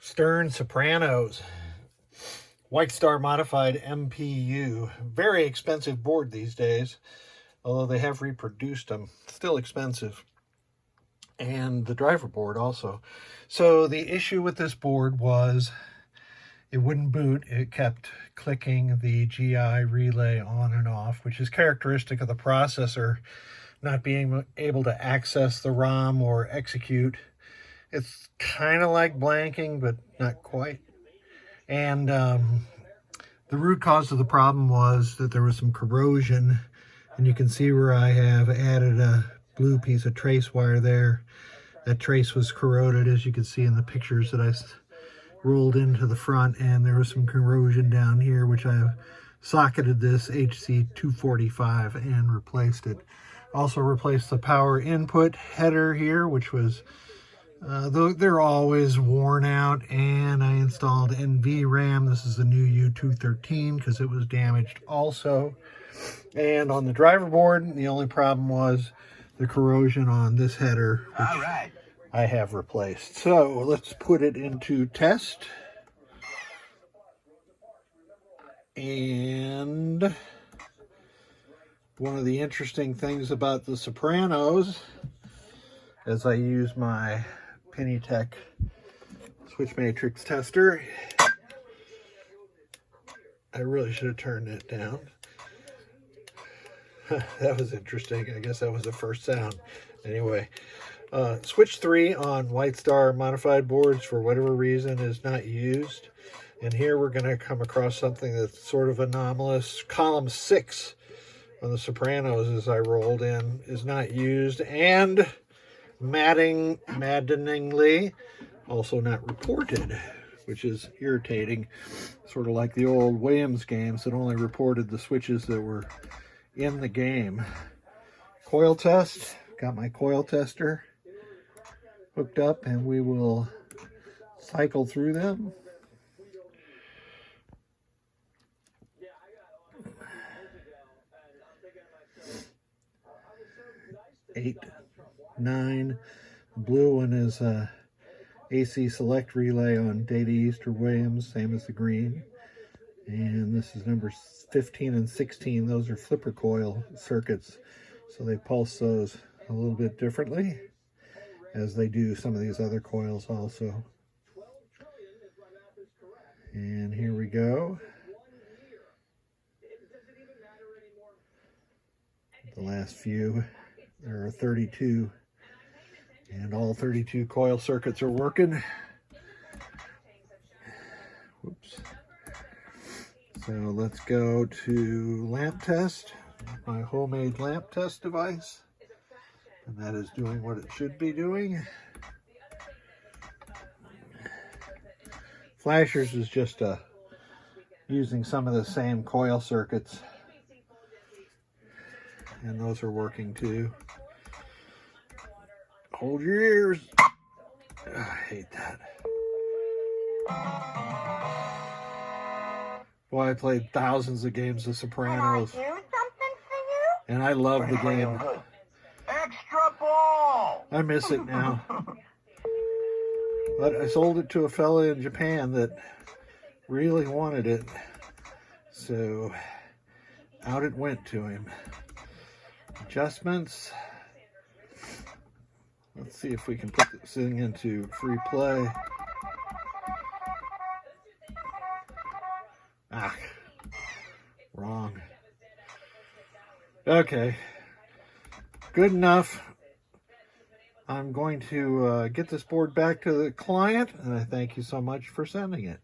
Stern Sopranos WhiteStar modified MPU. Very expensive board these days, although they have reproduced them. Still expensive. And the driver board also. So the issue with this board was it wouldn't boot. It kept clicking the GI relay on and off, which is characteristic of the processor not being able to access the ROM or execute. It's kind of like blanking, but not quite. And the root cause of the problem was that there was some corrosion, and you can see where I have added a blue piece of trace wire there. That trace was corroded, as you can see in the pictures that I rolled into the front, and there was some corrosion down here, which I have socketed this HC245 and replaced it. Also replaced the power input header here, which was they're always worn out, and I installed NVRAM. This is the new U213 because it was damaged also. And on the driver board, the only problem was the corrosion on this header, which I have replaced. So let's put it into test. And one of the interesting things about the Sopranos, as I use my Pennytech switch matrix tester, I really should have turned it down. That was interesting. I guess that was the first sound. Anyway, switch 3 on WhiteStar modified boards for whatever reason is not used. And here we're going to come across something that's sort of anomalous. Column 6 on the Sopranos, as I rolled in, is not used, and maddeningly also not reported, which is irritating. Sort of like the old Williams games that only reported the switches that were in the game. Coil test. Got my coil tester hooked up, and we will cycle through them. Eight, 9. The blue one is a AC select relay on Data East or Williams, same as the green. And this is number 15 and 16. Those are flipper coil circuits, so they pulse those a little bit differently, as they do some of these other coils also. And here we go. The last few. There are 32, and all 32 coil circuits are working. Whoops. So let's go to lamp test, my homemade lamp test device. And that is doing what it should be doing. Flashers is just using some of the same coil circuits. And those are working too. Hold your ears. I hate that. Boy, I played thousands of games of Sopranos. Can I do something for you? And I love the game. Extra ball! I miss it now. But I sold it to a fella in Japan that really wanted it. So out it went to him. Adjustments. Let's see if we can put this thing into free play. Ah, wrong. Okay, good enough. I'm going to get this board back to the client, and I thank you so much for sending it.